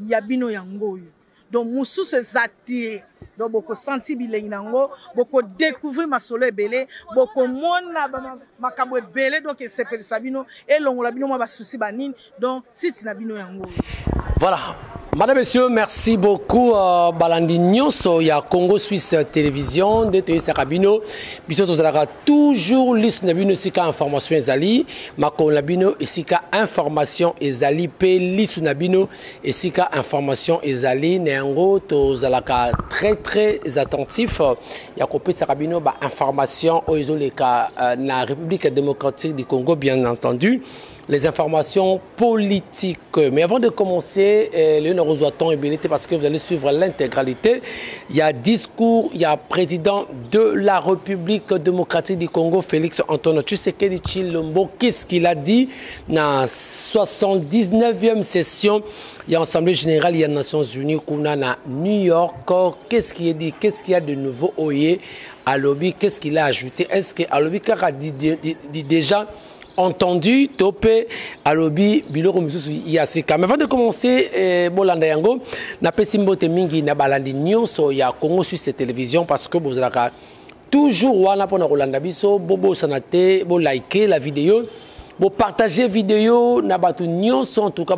Yabino yango. Donc musu se zati. Donc boko senti bilei nango, boko découvrir ma solo belé, boko mona makambo belé donc c'est per sabino et longola bino ma souci banine. Donc si tu nabino yango. Voilà. Madame, Monsieur, merci beaucoup. Balandi Nyonso, il y a Congo Suisse Télévision, de Sakabino. Biso tozalaka toujours liste nabino sika information ezali, mako nabino sika information ezali pe liste nabino sika information ezali nengo tozalaka très attentif. Il y a kopé Sakabino ba information oizoleka na République démocratique du Congo bien entendu. Les informations politiques. Mais avant de commencer, Léonard Rosoiton et Bénété, parce que vous allez suivre l'intégralité, il y a discours, il y a président de la République démocratique du Congo, Félix Antoine Tshisekedi Tshilombo. Qu'est-ce qu'il a dit dans la 79e session? Il y a l'Assemblée générale, il y a les Nations Unies, Kuna na New York. Qu'est-ce qu'il a dit? Qu'est-ce qu'il y a de nouveau Oye Alobi? Qu'est-ce qu'il a ajouté? Est-ce que Alobi a dit déjà entendu topé alobi biloko misusu ya sika. Mais avant de commencer bolanda yango na pesimbote mingi na balandi nyonso ya Congo Suisse Télévision parce que vous avez toujours wana pona kolanda biso bobo sanate bo liker la vidéo. Vous partagez vidéo, en tout cas,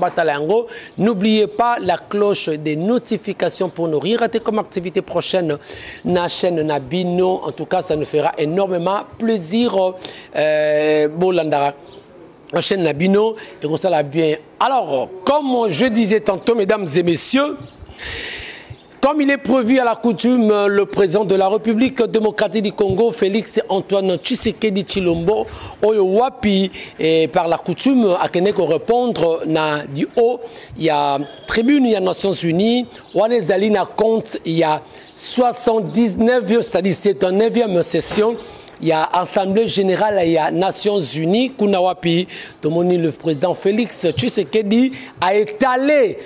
n'oubliez pas la cloche des notifications pour ne rien rater comme activité prochaine na chaîne Nabino. En tout cas, ça nous fera énormément plaisir. Bolandara, la chaîne Nabino, et qu'on ça bien. Alors, comme je disais tantôt, mesdames et messieurs, comme il est prévu à la coutume, le président de la République démocratique du Congo, Félix Antoine Tshisekedi Tshilombo, Oyo Wapi, et par la coutume, à Keneko répondre, na du haut, il y a tribune, il y a Nations Unies, Wanezali na compte, il y a 79e, c'est-à-dire c'est une 9e session. Il y a Assemblée générale, il y a Nations Unies, Kunawapi, le président Félix Tshisekedi a étalé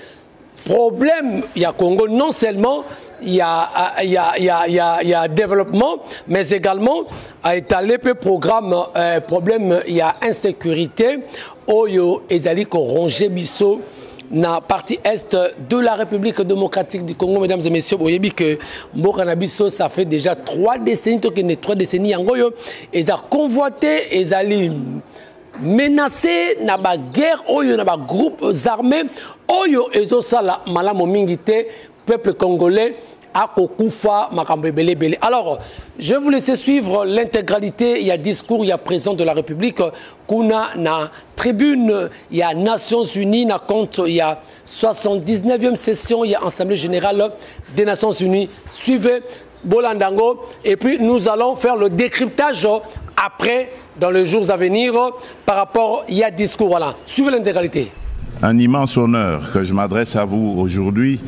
problème, il y a Congo, non seulement il y a développement, mais également a étalé le programme, problème, il y a insécurité, Oyo Ezali ko rongé biso na partie est de la République démocratique du Congo, mesdames et messieurs. Vous voyez que Mbokanabiso, ça fait déjà 3 décennies, 3 décennies, et ça a convoité, et ça menacé na ba guerre oyo na ba groupes armés oyo ezosala malamu mingité peuple congolais a kokufa makambo belé belé. Alors je vais vous laisser suivre l'intégralité. Il y a discours, il y a président de la République, kuna na tribune, il y a Nations Unies na compte, il y a 79e session, il y a Assemblée générale des Nations Unies. Suivez Bolandango et puis nous allons faire le décryptage après, dans les jours à venir, par rapport, il y a discours, voilà. Suivez l'intégralité. Un immense honneur que je m'adresse à vous aujourd'hui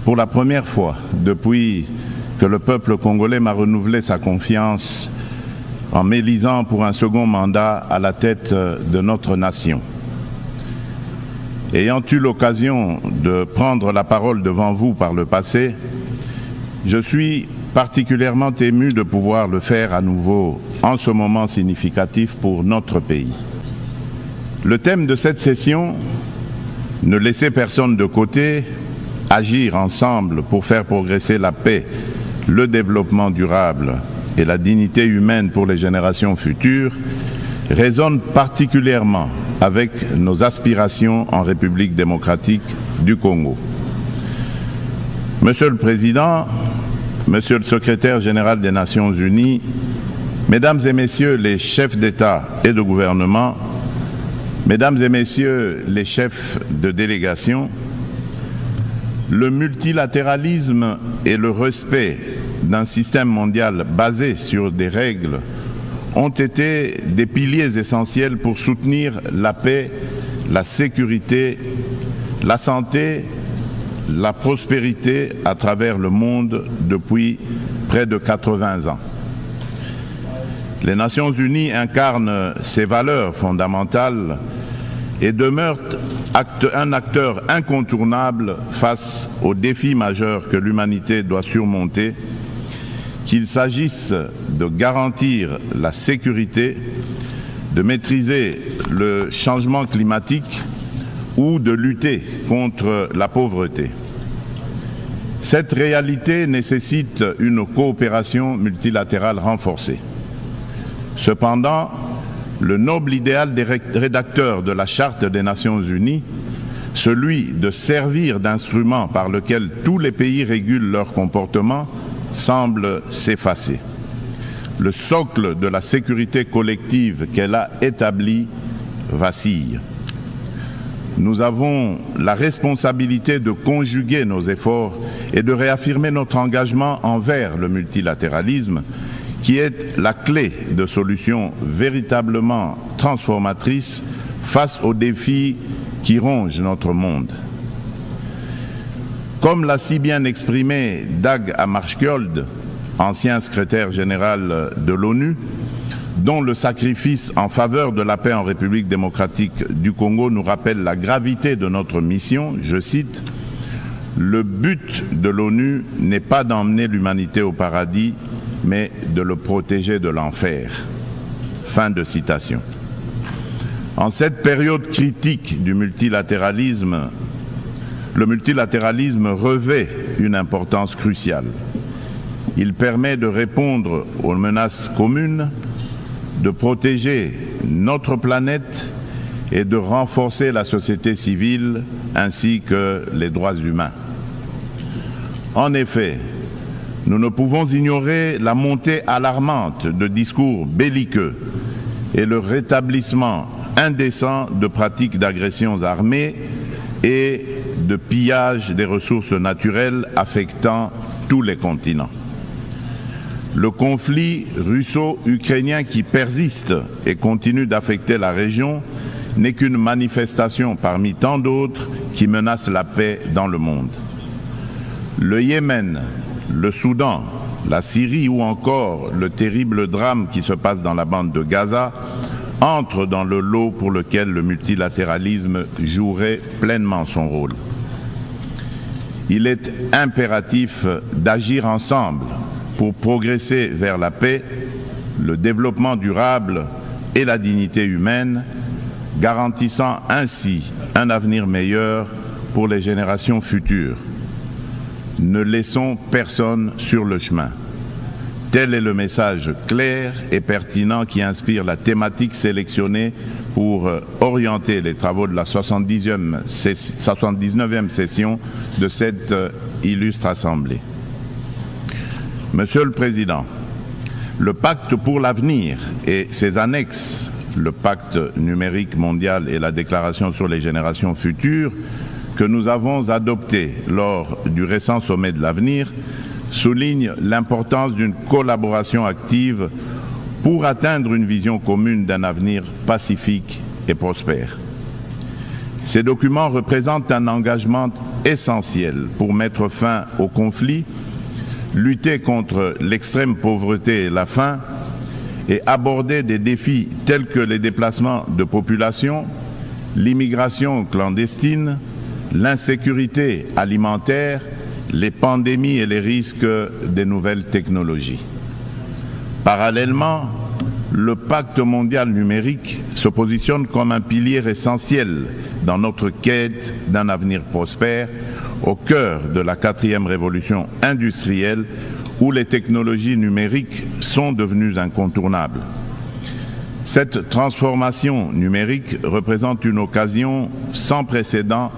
pour la première fois depuis que le peuple congolais m'a renouvelé sa confiance en m'élisant pour un second mandat à la tête de notre nation. Ayant eu l'occasion de prendre la parole devant vous par le passé, je suis particulièrement ému de pouvoir le faire à nouveau en ce moment significatif pour notre pays. Le thème de cette session, ne laisser personne de côté, agir ensemble pour faire progresser la paix, le développement durable et la dignité humaine pour les générations futures, résonne particulièrement avec nos aspirations en République démocratique du Congo. Monsieur le Président, Monsieur le Secrétaire général des Nations Unies, Mesdames et Messieurs les chefs d'État et de gouvernement, Mesdames et Messieurs les chefs de délégation, le multilatéralisme et le respect d'un système mondial basé sur des règles ont été des piliers essentiels pour soutenir la paix, la sécurité, la santé, la prospérité à travers le monde depuis près de 80 ans. Les Nations Unies incarnent ces valeurs fondamentales et demeurent un acteur incontournable face aux défis majeurs que l'humanité doit surmonter, qu'il s'agisse de garantir la sécurité, de maîtriser le changement climatique ou de lutter contre la pauvreté. Cette réalité nécessite une coopération multilatérale renforcée. Cependant, le noble idéal des rédacteurs de la Charte des Nations Unies, celui de servir d'instrument par lequel tous les pays régulent leur comportement, semble s'effacer. Le socle de la sécurité collective qu'elle a établi vacille. Nous avons la responsabilité de conjuguer nos efforts et de réaffirmer notre engagement envers le multilatéralisme, qui est la clé de solutions véritablement transformatrices face aux défis qui rongent notre monde. Comme l'a si bien exprimé Dag Hammarskjöld, ancien secrétaire général de l'ONU, dont le sacrifice en faveur de la paix en République démocratique du Congo nous rappelle la gravité de notre mission, je cite, « Le but de l'ONU n'est pas d'emmener l'humanité au paradis, mais de le protéger de l'enfer. » Fin de citation. En cette période critique du multilatéralisme, le multilatéralisme revêt une importance cruciale. Il permet de répondre aux menaces communes, de protéger notre planète et de renforcer la société civile ainsi que les droits humains. En effet, nous ne pouvons ignorer la montée alarmante de discours belliqueux et le rétablissement indécent de pratiques d'agressions armées et de pillage des ressources naturelles affectant tous les continents. Le conflit russo-ukrainien qui persiste et continue d'affecter la région n'est qu'une manifestation parmi tant d'autres qui menacent la paix dans le monde. Le Yémen, le Soudan, la Syrie ou encore le terrible drame qui se passe dans la bande de Gaza entrent dans le lot pour lequel le multilatéralisme jouerait pleinement son rôle. Il est impératif d'agir ensemble pour progresser vers la paix, le développement durable et la dignité humaine, garantissant ainsi un avenir meilleur pour les générations futures. Ne laissons personne sur le chemin. Tel est le message clair et pertinent qui inspire la thématique sélectionnée pour orienter les travaux de la 79e session de cette illustre Assemblée. Monsieur le Président, le Pacte pour l'avenir et ses annexes, le Pacte numérique mondial et la Déclaration sur les générations futures, que nous avons adopté lors du récent sommet de l'avenir, soulignent l'importance d'une collaboration active pour atteindre une vision commune d'un avenir pacifique et prospère. Ces documents représentent un engagement essentiel pour mettre fin au conflit, lutter contre l'extrême pauvreté et la faim et aborder des défis tels que les déplacements de population, l'immigration clandestine, l'insécurité alimentaire, les pandémies et les risques des nouvelles technologies. Parallèlement, le Pacte mondial numérique se positionne comme un pilier essentiel dans notre quête d'un avenir prospère au cœur de la 4e révolution industrielle où les technologies numériques sont devenues incontournables. Cette transformation numérique représente une occasion sans précédent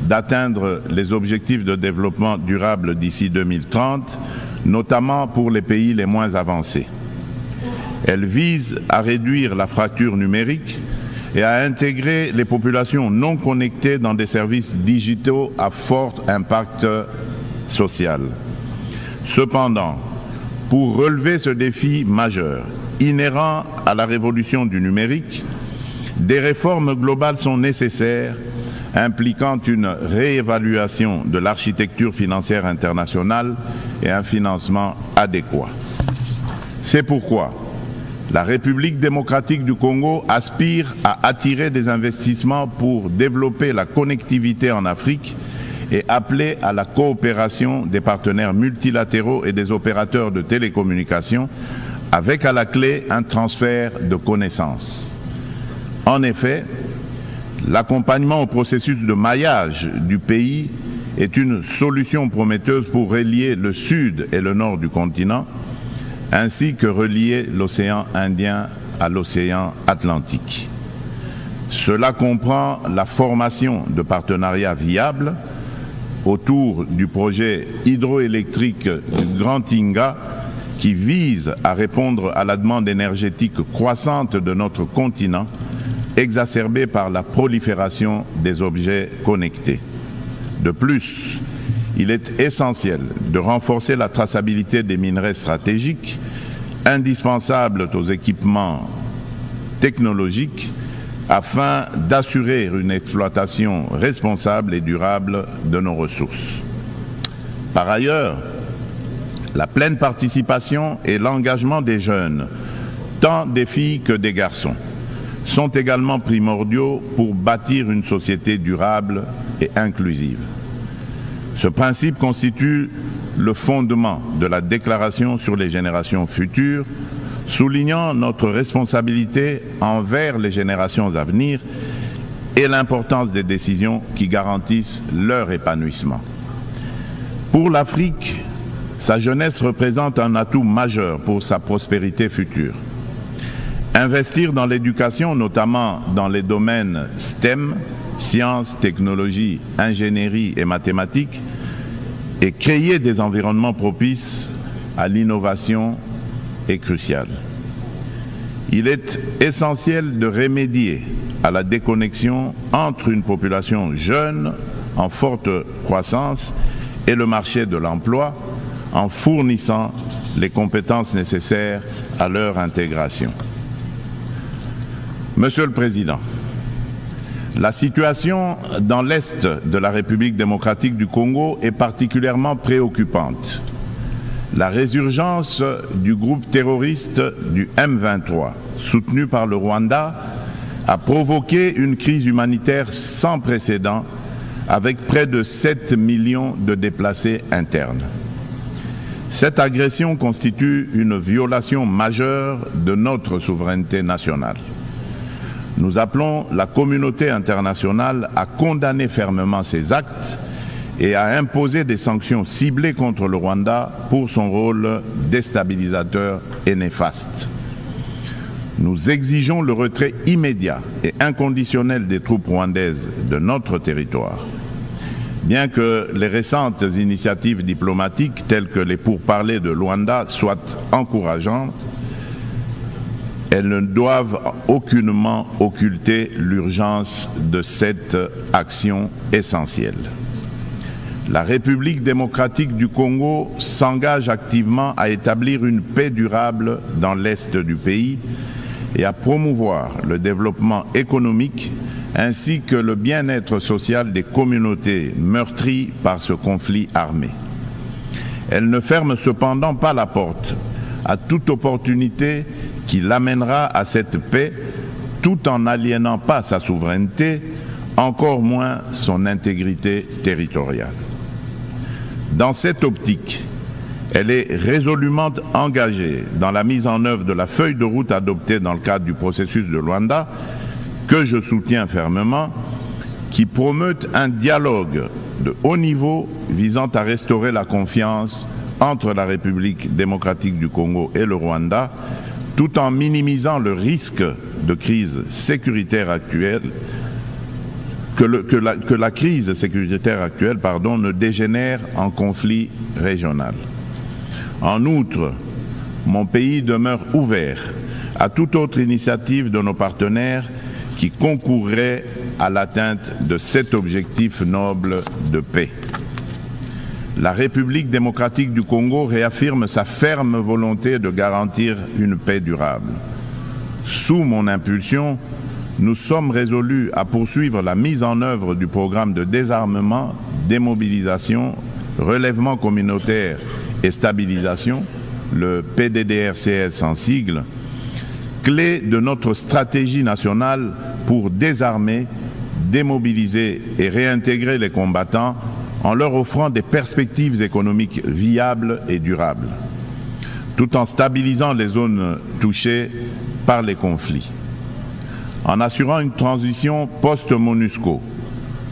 d'atteindre les objectifs de développement durable d'ici 2030, notamment pour les pays les moins avancés. Elle vise à réduire la fracture numérique et à intégrer les populations non connectées dans des services digitaux à fort impact social. Cependant, pour relever ce défi majeur, inhérent à la révolution du numérique, des réformes globales sont nécessaires, impliquant une réévaluation de l'architecture financière internationale et un financement adéquat. C'est pourquoi la République démocratique du Congo aspire à attirer des investissements pour développer la connectivité en Afrique et appeler à la coopération des partenaires multilatéraux et des opérateurs de télécommunications avec à la clé un transfert de connaissances. En effet, L'accompagnement au processus de maillage du pays est une solution prometteuse pour relier le sud et le nord du continent, ainsi que relier l'océan Indien à l'océan Atlantique. Cela comprend la formation de partenariats viables autour du projet hydroélectrique du Grand Inga qui vise à répondre à la demande énergétique croissante de notre continent, exacerbée par la prolifération des objets connectés. De plus, il est essentiel de renforcer la traçabilité des minerais stratégiques, indispensables aux équipements technologiques, afin d'assurer une exploitation responsable et durable de nos ressources. Par ailleurs, la pleine participation et l'engagement des jeunes, tant des filles que des garçons, sont également primordiaux pour bâtir une société durable et inclusive. Ce principe constitue le fondement de la Déclaration sur les générations futures, soulignant notre responsabilité envers les générations à venir et l'importance des décisions qui garantissent leur épanouissement. Pour l'Afrique, sa jeunesse représente un atout majeur pour sa prospérité future. Investir dans l'éducation, notamment dans les domaines STEM, sciences, technologies, ingénierie et mathématiques, et créer des environnements propices à l'innovation est crucial. Il est essentiel de remédier à la déconnexion entre une population jeune en forte croissance et le marché de l'emploi en fournissant les compétences nécessaires à leur intégration. Monsieur le Président, la situation dans l'Est de la République démocratique du Congo est particulièrement préoccupante. La résurgence du groupe terroriste du M23, soutenu par le Rwanda, a provoqué une crise humanitaire sans précédent avec près de 7 millions de déplacés internes. Cette agression constitue une violation majeure de notre souveraineté nationale. Nous appelons la communauté internationale à condamner fermement ces actes et à imposer des sanctions ciblées contre le Rwanda pour son rôle déstabilisateur et néfaste. Nous exigeons le retrait immédiat et inconditionnel des troupes rwandaises de notre territoire. Bien que les récentes initiatives diplomatiques telles que les pourparlers de Luanda soient encourageantes, elles ne doivent aucunement occulter l'urgence de cette action essentielle. La République démocratique du Congo s'engage activement à établir une paix durable dans l'Est du pays et à promouvoir le développement économique ainsi que le bien-être social des communautés meurtries par ce conflit armé. Elle ne ferme cependant pas la porte à toute opportunité qui l'amènera à cette paix tout en n'aliénant pas sa souveraineté, encore moins son intégrité territoriale. Dans cette optique, elle est résolument engagée dans la mise en œuvre de la feuille de route adoptée dans le cadre du processus de Luanda, que je soutiens fermement, qui promeut un dialogue de haut niveau visant à restaurer la confiance entre la République démocratique du Congo et le Rwanda, tout en minimisant le risque de crise sécuritaire actuelle, que la crise sécuritaire actuelle ne dégénère en conflit régional. En outre, mon pays demeure ouvert à toute autre initiative de nos partenaires qui concourrait à l'atteinte de cet objectif noble de paix. La République démocratique du Congo réaffirme sa ferme volonté de garantir une paix durable. Sous mon impulsion, nous sommes résolus à poursuivre la mise en œuvre du programme de désarmement, démobilisation, relèvement communautaire et stabilisation, le PDDRCS en sigle, clé de notre stratégie nationale pour désarmer, démobiliser et réintégrer les combattants en leur offrant des perspectives économiques viables et durables, tout en stabilisant les zones touchées par les conflits. En assurant une transition post-MONUSCO,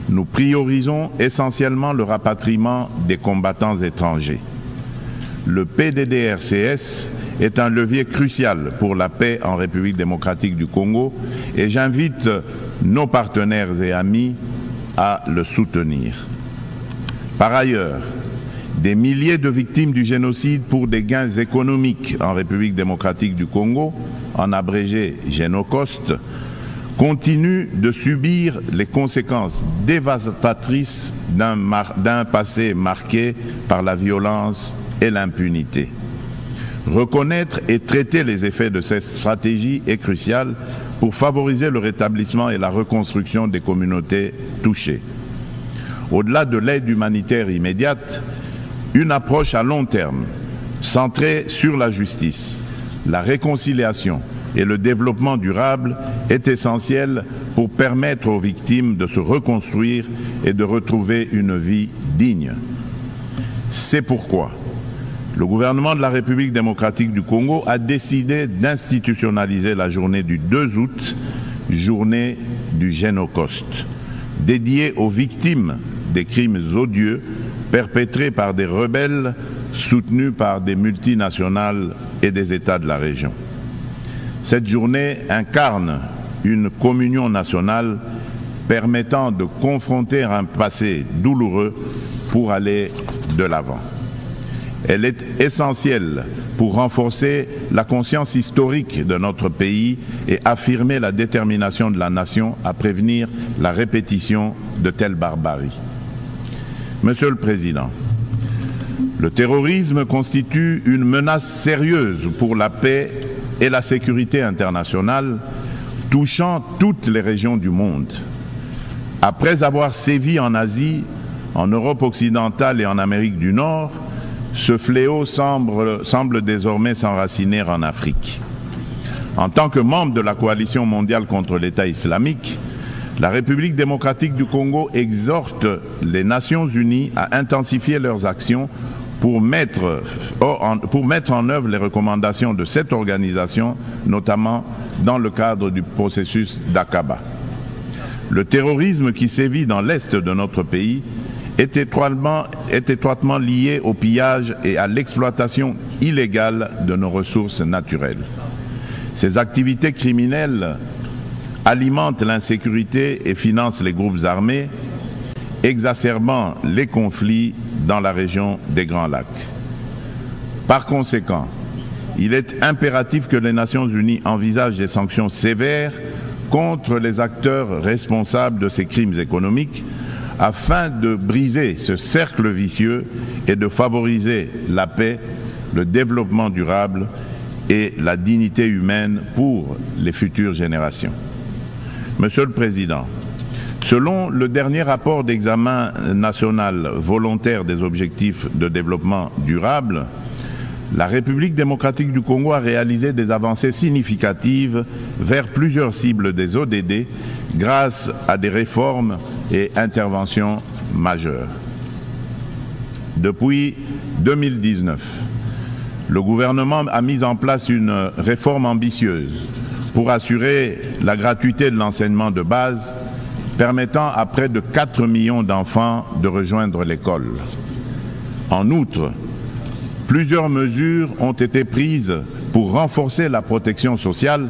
nous priorisons essentiellement le rapatriement des combattants étrangers. Le PDDRCS est un levier crucial pour la paix en République démocratique du Congo et j'invite nos partenaires et amis à le soutenir. Par ailleurs, des milliers de victimes du génocide pour des gains économiques en République démocratique du Congo, en abrégé Génocost, continuent de subir les conséquences dévastatrices d'un passé marqué par la violence et l'impunité. Reconnaître et traiter les effets de cette stratégie est crucial pour favoriser le rétablissement et la reconstruction des communautés touchées. Au-delà de l'aide humanitaire immédiate, une approche à long terme, centrée sur la justice, la réconciliation et le développement durable est essentielle pour permettre aux victimes de se reconstruire et de retrouver une vie digne. C'est pourquoi le gouvernement de la République démocratique du Congo a décidé d'institutionnaliser la journée du 2 août, journée du Génocost, dédiée aux victimes des crimes odieux perpétrés par des rebelles soutenus par des multinationales et des États de la région. Cette journée incarne une communion nationale permettant de confronter un passé douloureux pour aller de l'avant. Elle est essentielle pour renforcer la conscience historique de notre pays et affirmer la détermination de la nation à prévenir la répétition de telles barbaries. Monsieur le Président, le terrorisme constitue une menace sérieuse pour la paix et la sécurité internationale, touchant toutes les régions du monde. Après avoir sévi en Asie, en Europe occidentale et en Amérique du Nord, ce fléau semble désormais s'enraciner en Afrique. En tant que membre de la coalition mondiale contre l'État islamique, la République démocratique du Congo exhorte les Nations unies à intensifier leurs actions pour mettre en œuvre les recommandations de cette organisation, notamment dans le cadre du processus d'Aqaba. Le terrorisme qui sévit dans l'est de notre pays est étroitement lié au pillage et à l'exploitation illégale de nos ressources naturelles. Ces activités criminelles alimentent l'insécurité et financent les groupes armés, exacerbant les conflits dans la région des Grands Lacs. Par conséquent, il est impératif que les Nations unies envisagent des sanctions sévères contre les acteurs responsables de ces crimes économiques afin de briser ce cercle vicieux et de favoriser la paix, le développement durable et la dignité humaine pour les futures générations. Monsieur le Président, selon le dernier rapport d'examen national volontaire des objectifs de développement durable, la République démocratique du Congo a réalisé des avancées significatives vers plusieurs cibles des ODD grâce à des réformes et interventions majeures. Depuis 2019, le gouvernement a mis en place une réforme ambitieuse pour assurer la gratuité de l'enseignement de base, permettant à près de 4 millions d'enfants de rejoindre l'école. En outre, plusieurs mesures ont été prises pour renforcer la protection sociale,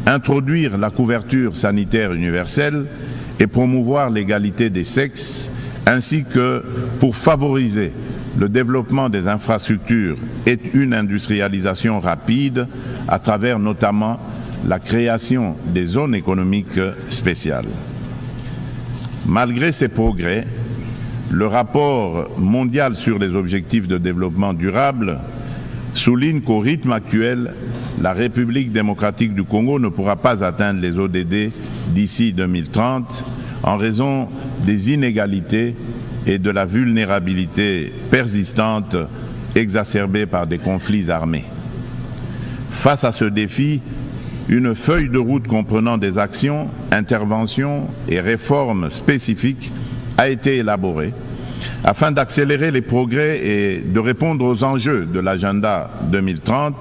introduire la couverture sanitaire universelle et promouvoir l'égalité des sexes, ainsi que pour favoriser le développement des infrastructures et une industrialisation rapide à travers notamment la création des zones économiques spéciales. Malgré ces progrès, le rapport mondial sur les objectifs de développement durable souligne qu'au rythme actuel, la République démocratique du Congo ne pourra pas atteindre les ODD d'ici 2030 en raison des inégalités et de la vulnérabilité persistante exacerbée par des conflits armés. Face à ce défi, une feuille de route comprenant des actions, interventions et réformes spécifiques a été élaborée afin d'accélérer les progrès et de répondre aux enjeux de l'agenda 2030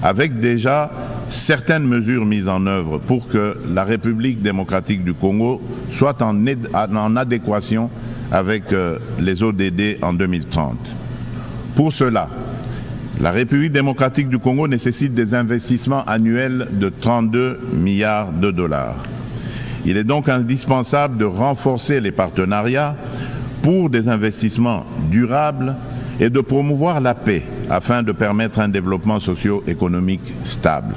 avec déjà certaines mesures mises en œuvre pour que la République démocratique du Congo soit en adéquation avec les ODD en 2030. Pour cela, la République démocratique du Congo nécessite des investissements annuels de 32 milliards de dollars. Il est donc indispensable de renforcer les partenariats pour des investissements durables et de promouvoir la paix afin de permettre un développement socio-économique stable.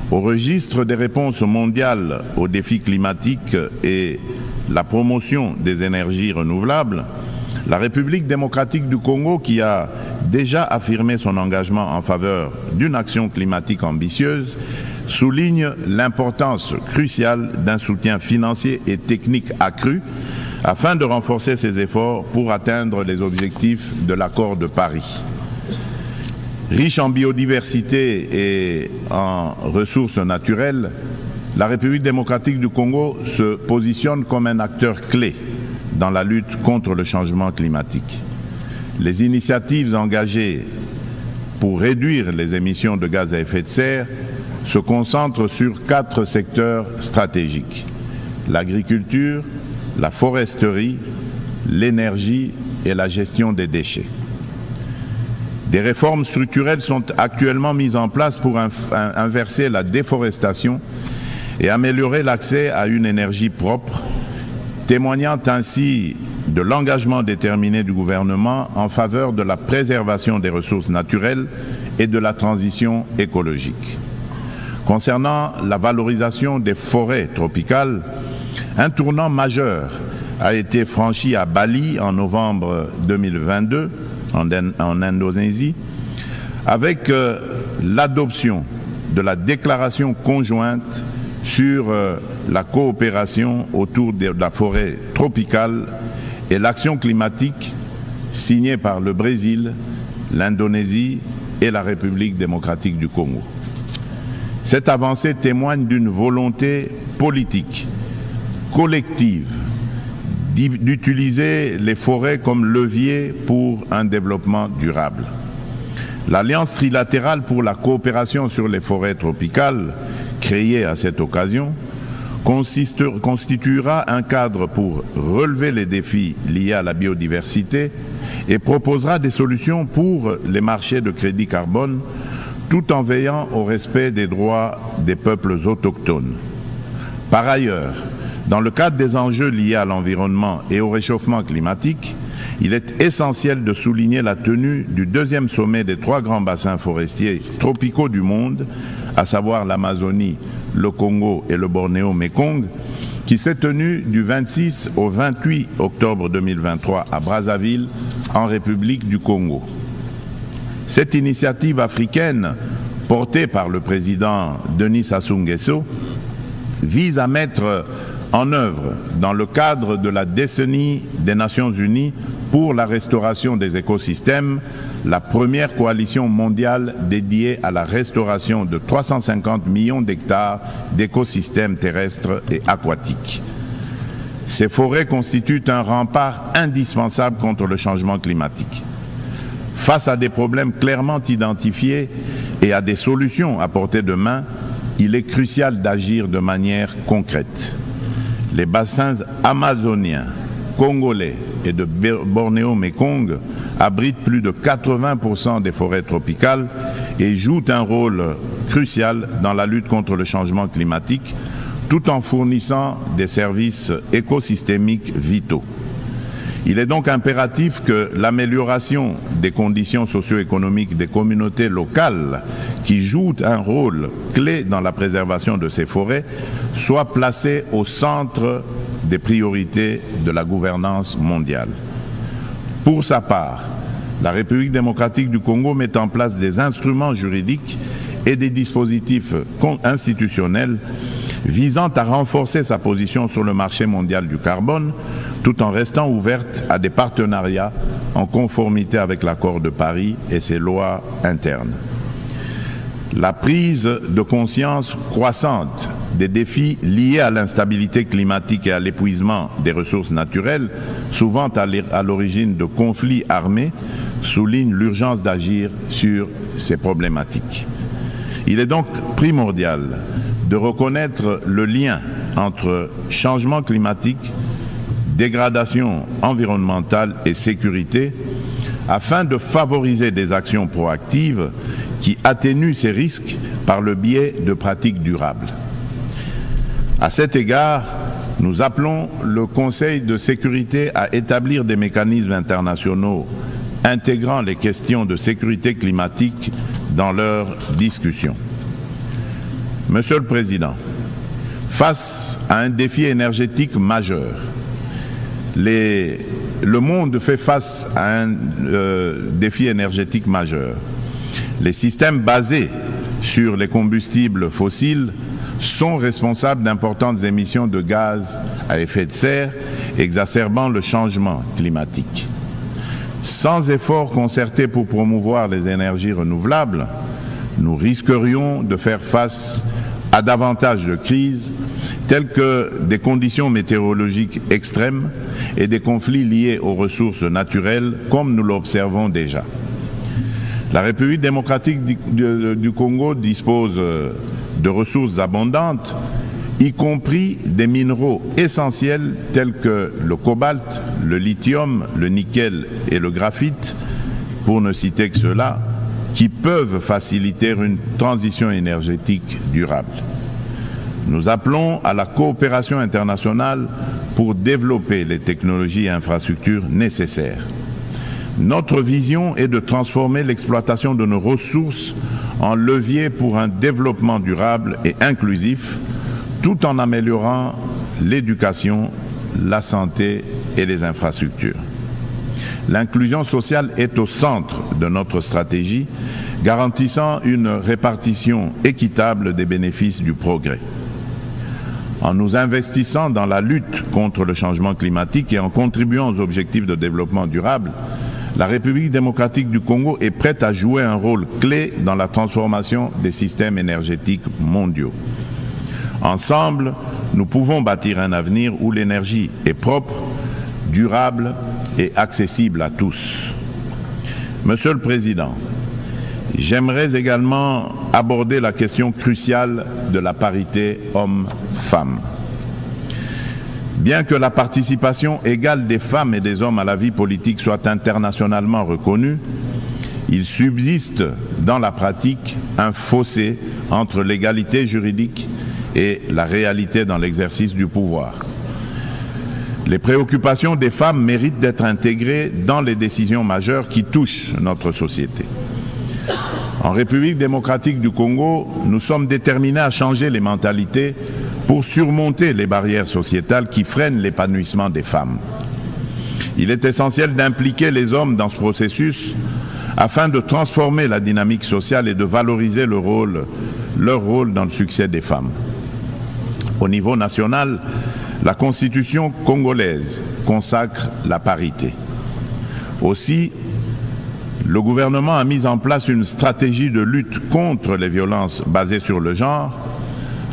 Au registre des réponses mondiales aux défis climatiques et la promotion des énergies renouvelables, la République démocratique du Congo, qui a déjà affirmé son engagement en faveur d'une action climatique ambitieuse, souligne l'importance cruciale d'un soutien financier et technique accru afin de renforcer ses efforts pour atteindre les objectifs de l'accord de Paris. Riche en biodiversité et en ressources naturelles, la République démocratique du Congo se positionne comme un acteur clé dans la lutte contre le changement climatique. Les initiatives engagées pour réduire les émissions de gaz à effet de serre se concentrent sur 4 secteurs stratégiques: l'agriculture, la foresterie, l'énergie et la gestion des déchets. Des réformes structurelles sont actuellement mises en place pour inverser la déforestation et améliorer l'accès à une énergie propre, témoignant ainsi de l'engagement déterminé du gouvernement en faveur de la préservation des ressources naturelles et de la transition écologique. Concernant la valorisation des forêts tropicales, un tournant majeur a été franchi à Bali en novembre 2022, en Indonésie, avec l'adoption de la déclaration conjointe sur la coopération autour de la forêt tropicale et l'action climatique signée par le Brésil, l'Indonésie et la République démocratique du Congo. Cette avancée témoigne d'une volonté politique collective d'utiliser les forêts comme levier pour un développement durable. L'Alliance trilatérale pour la coopération sur les forêts tropicales, créée à cette occasion, constituera un cadre pour relever les défis liés à la biodiversité et proposera des solutions pour les marchés de crédit carbone, tout en veillant au respect des droits des peuples autochtones. Par ailleurs, dans le cadre des enjeux liés à l'environnement et au réchauffement climatique, il est essentiel de souligner la tenue du 2e sommet des 3 grands bassins forestiers tropicaux du monde, à savoir l'Amazonie, le Congo et le Bornéo-Mékong, qui s'est tenu du 26 au 28 octobre 2023 à Brazzaville, en République du Congo. Cette initiative africaine, portée par le président Denis Sassou Nguesso, vise à mettre en œuvre, dans le cadre de la décennie des Nations Unies pour la restauration des écosystèmes, la première coalition mondiale dédiée à la restauration de 350 millions d'hectares d'écosystèmes terrestres et aquatiques. Ces forêts constituent un rempart indispensable contre le changement climatique. Face à des problèmes clairement identifiés et à des solutions à portée de main, il est crucial d'agir de manière concrète. Les bassins amazoniens, congolais et de Bornéo-Mékong abritent plus de 80% des forêts tropicales et jouent un rôle crucial dans la lutte contre le changement climatique, tout en fournissant des services écosystémiques vitaux. Il est donc impératif que l'amélioration des conditions socio-économiques des communautés locales qui jouent un rôle clé dans la préservation de ces forêts soit placée au centre des priorités de la gouvernance mondiale. Pour sa part, la République démocratique du Congo met en place des instruments juridiques et des dispositifs institutionnels visant à renforcer sa position sur le marché mondial du carbone, tout en restant ouverte à des partenariats en conformité avec l'accord de Paris et ses lois internes. La prise de conscience croissante des défis liés à l'instabilité climatique et à l'épuisement des ressources naturelles, souvent à l'origine de conflits armés, souligne l'urgence d'agir sur ces problématiques. Il est donc primordial de reconnaître le lien entre changement climatique, dégradation environnementale et sécurité afin de favoriser des actions proactives qui atténuent ces risques par le biais de pratiques durables. À cet égard, nous appelons le Conseil de sécurité à établir des mécanismes internationaux intégrant les questions de sécurité climatique dans leurs discussions. Monsieur le Président, face à un défi énergétique majeur, le monde fait face à un défi énergétique majeur. Les systèmes basés sur les combustibles fossiles sont responsables d'importantes émissions de gaz à effet de serre, exacerbant le changement climatique. Sans efforts concertés pour promouvoir les énergies renouvelables, nous risquerions de faire face à davantage de crises, telles que des conditions météorologiques extrêmes et des conflits liés aux ressources naturelles, comme nous l'observons déjà. La République démocratique du Congo dispose de ressources abondantes, y compris des minéraux essentiels tels que le cobalt, le lithium, le nickel et le graphite, pour ne citer que ceux-là, qui peuvent faciliter une transition énergétique durable. Nous appelons à la coopération internationale pour développer les technologies et infrastructures nécessaires. Notre vision est de transformer l'exploitation de nos ressources en levier pour un développement durable et inclusif, tout en améliorant l'éducation, la santé et les infrastructures. L'inclusion sociale est au centre de notre stratégie, garantissant une répartition équitable des bénéfices du progrès. En nous investissant dans la lutte contre le changement climatique et en contribuant aux objectifs de développement durable, la République démocratique du Congo est prête à jouer un rôle clé dans la transformation des systèmes énergétiques mondiaux. Ensemble, nous pouvons bâtir un avenir où l'énergie est propre, durable et accessible à tous. Monsieur le Président, j'aimerais également aborder la question cruciale de la parité homme-femme. Bien que la participation égale des femmes et des hommes à la vie politique soit internationalement reconnue, il subsiste dans la pratique un fossé entre l'égalité juridique et la réalité dans l'exercice du pouvoir. Les préoccupations des femmes méritent d'être intégrées dans les décisions majeures qui touchent notre société. En République démocratique du Congo, nous sommes déterminés à changer les mentalités pour surmonter les barrières sociétales qui freinent l'épanouissement des femmes. Il est essentiel d'impliquer les hommes dans ce processus afin de transformer la dynamique sociale et de valoriser leur rôle dans le succès des femmes. Au niveau national, la Constitution congolaise consacre la parité. Aussi, le gouvernement a mis en place une stratégie de lutte contre les violences basées sur le genre,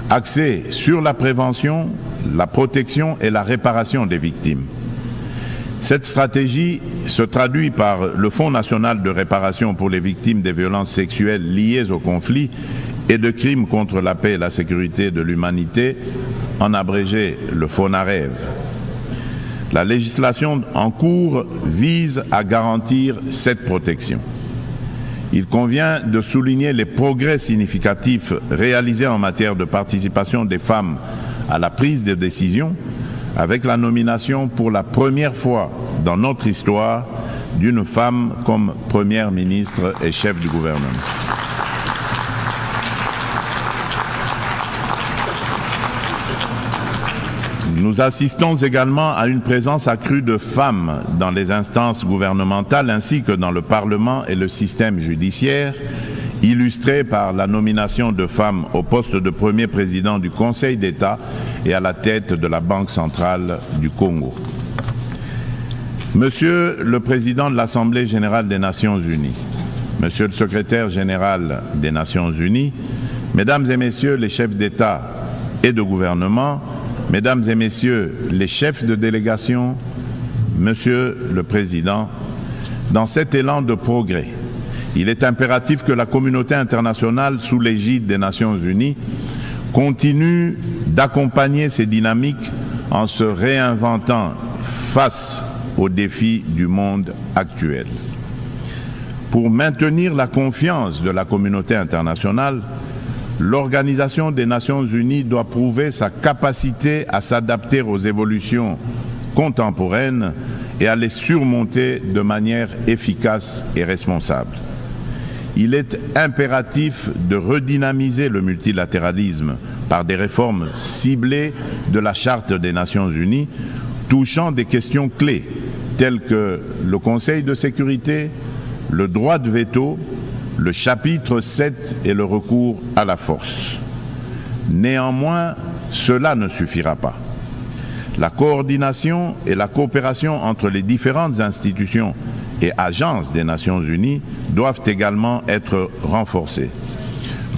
axée sur la prévention, la protection et la réparation des victimes. Cette stratégie se traduit par le Fonds national de réparation pour les victimes des violences sexuelles liées au conflit et de crimes contre la paix et la sécurité de l'humanité, en abrégé le FONAREV. La législation en cours vise à garantir cette protection. Il convient de souligner les progrès significatifs réalisés en matière de participation des femmes à la prise de décision, avec la nomination pour la première fois dans notre histoire d'une femme comme première ministre et chef du gouvernement. Nous assistons également à une présence accrue de femmes dans les instances gouvernementales ainsi que dans le Parlement et le système judiciaire, illustrée par la nomination de femmes au poste de premier président du Conseil d'État et à la tête de la Banque centrale du Congo. Monsieur le Président de l'Assemblée générale des Nations unies, Monsieur le Secrétaire général des Nations unies, Mesdames et Messieurs les chefs d'État et de gouvernement, Mesdames et Messieurs les chefs de délégation, Monsieur le Président, dans cet élan de progrès Il est impératif que la communauté internationale, sous l'égide des Nations Unies, continue d'accompagner ces dynamiques en se réinventant face aux défis du monde actuel. Pour maintenir la confiance de la communauté internationale, l'Organisation des Nations Unies doit prouver sa capacité à s'adapter aux évolutions contemporaines et à les surmonter de manière efficace et responsable. Il est impératif de redynamiser le multilatéralisme par des réformes ciblées de la Charte des Nations Unies, touchant des questions clés telles que le Conseil de sécurité, le droit de veto, le chapitre 7 et le recours à la force. Néanmoins, cela ne suffira pas. La coordination et la coopération entre les différentes institutions et agences des Nations Unies doivent également être renforcées.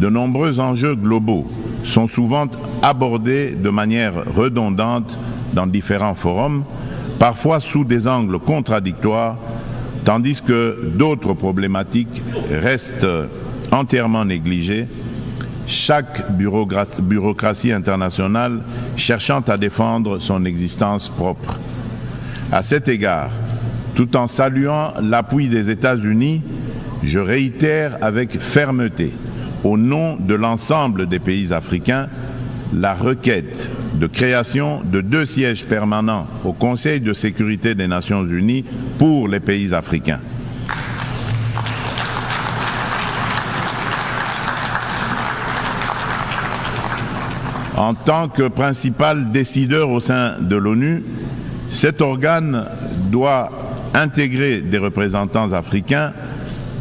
De nombreux enjeux globaux sont souvent abordés de manière redondante dans différents forums, parfois sous des angles contradictoires, tandis que d'autres problématiques restent entièrement négligées, chaque bureaucratie internationale cherchant à défendre son existence propre. À cet égard, tout en saluant l'appui des États-Unis, je réitère avec fermeté, au nom de l'ensemble des pays africains, la requête de création de 2 sièges permanents au Conseil de sécurité des Nations Unies pour les pays africains. En tant que principal décideur au sein de l'ONU, cet organe doit intégrer des représentants africains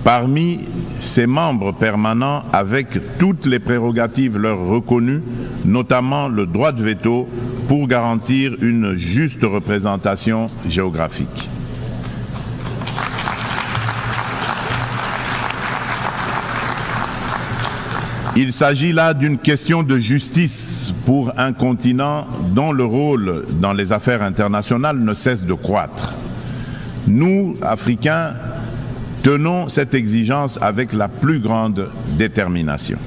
parmi ses membres permanents avec toutes les prérogatives leur reconnues, notamment le droit de veto pour garantir une juste représentation géographique. Il s'agit là d'une question de justice pour un continent dont le rôle dans les affaires internationales ne cesse de croître. Nous, Africains, tenons cette exigence avec la plus grande détermination.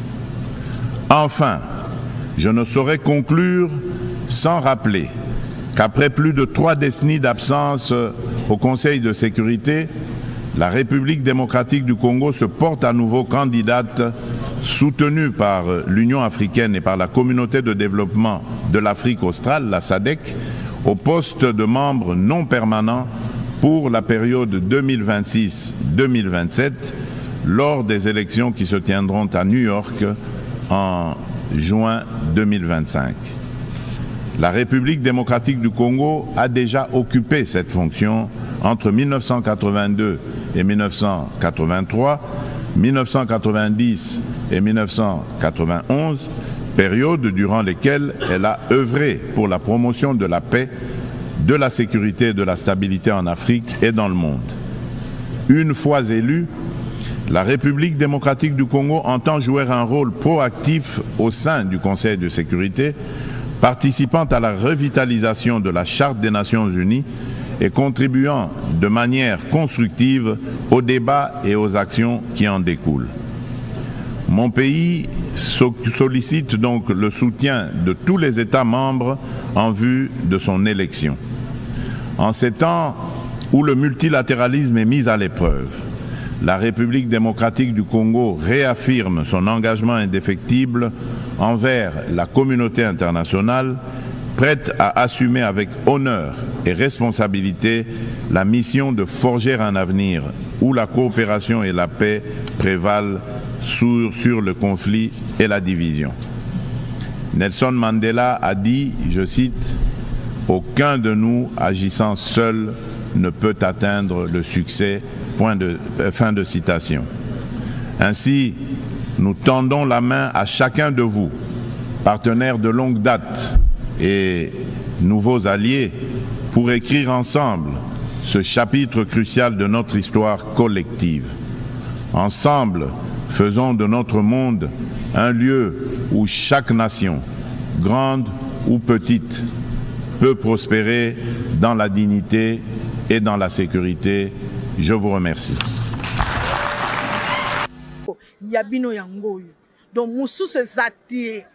Enfin, je ne saurais conclure sans rappeler qu'après plus de 3 décennies d'absence au Conseil de sécurité, la République démocratique du Congo se porte à nouveau candidate, soutenue par l'Union africaine et par la communauté de développement de l'Afrique australe, la SADC, au poste de membre non permanent pour la période 2026-2027, lors des élections qui se tiendront à New York en juin 2025. La République démocratique du Congo a déjà occupé cette fonction entre 1982 et 1983, 1990 et 1991, période durant lesquelles elle a œuvré pour la promotion de la paix, de la sécurité et de la stabilité en Afrique et dans le monde. Une fois élue, la République démocratique du Congo entend jouer un rôle proactif au sein du Conseil de sécurité, participant à la revitalisation de la Charte des Nations Unies et contribuant de manière constructive aux débats et aux actions qui en découlent. Mon pays sollicite donc le soutien de tous les États membres en vue de son élection. En ces temps où le multilatéralisme est mis à l'épreuve, la République démocratique du Congo réaffirme son engagement indéfectible envers la communauté internationale, prête à assumer avec honneur et responsabilité la mission de forger un avenir où la coopération et la paix prévalent sur le conflit et la division. Nelson Mandela a dit, je cite, « Aucun de nous agissant seul ne peut atteindre le succès ». Fin de citation. Ainsi, nous tendons la main à chacun de vous, partenaires de longue date et nouveaux alliés, pour écrire ensemble ce chapitre crucial de notre histoire collective. Ensemble, faisons de notre monde un lieu où chaque nation, grande ou petite, peut prospérer dans la dignité et dans la sécurité. Je vous remercie. ya bino yango oyo donc mosusu eza te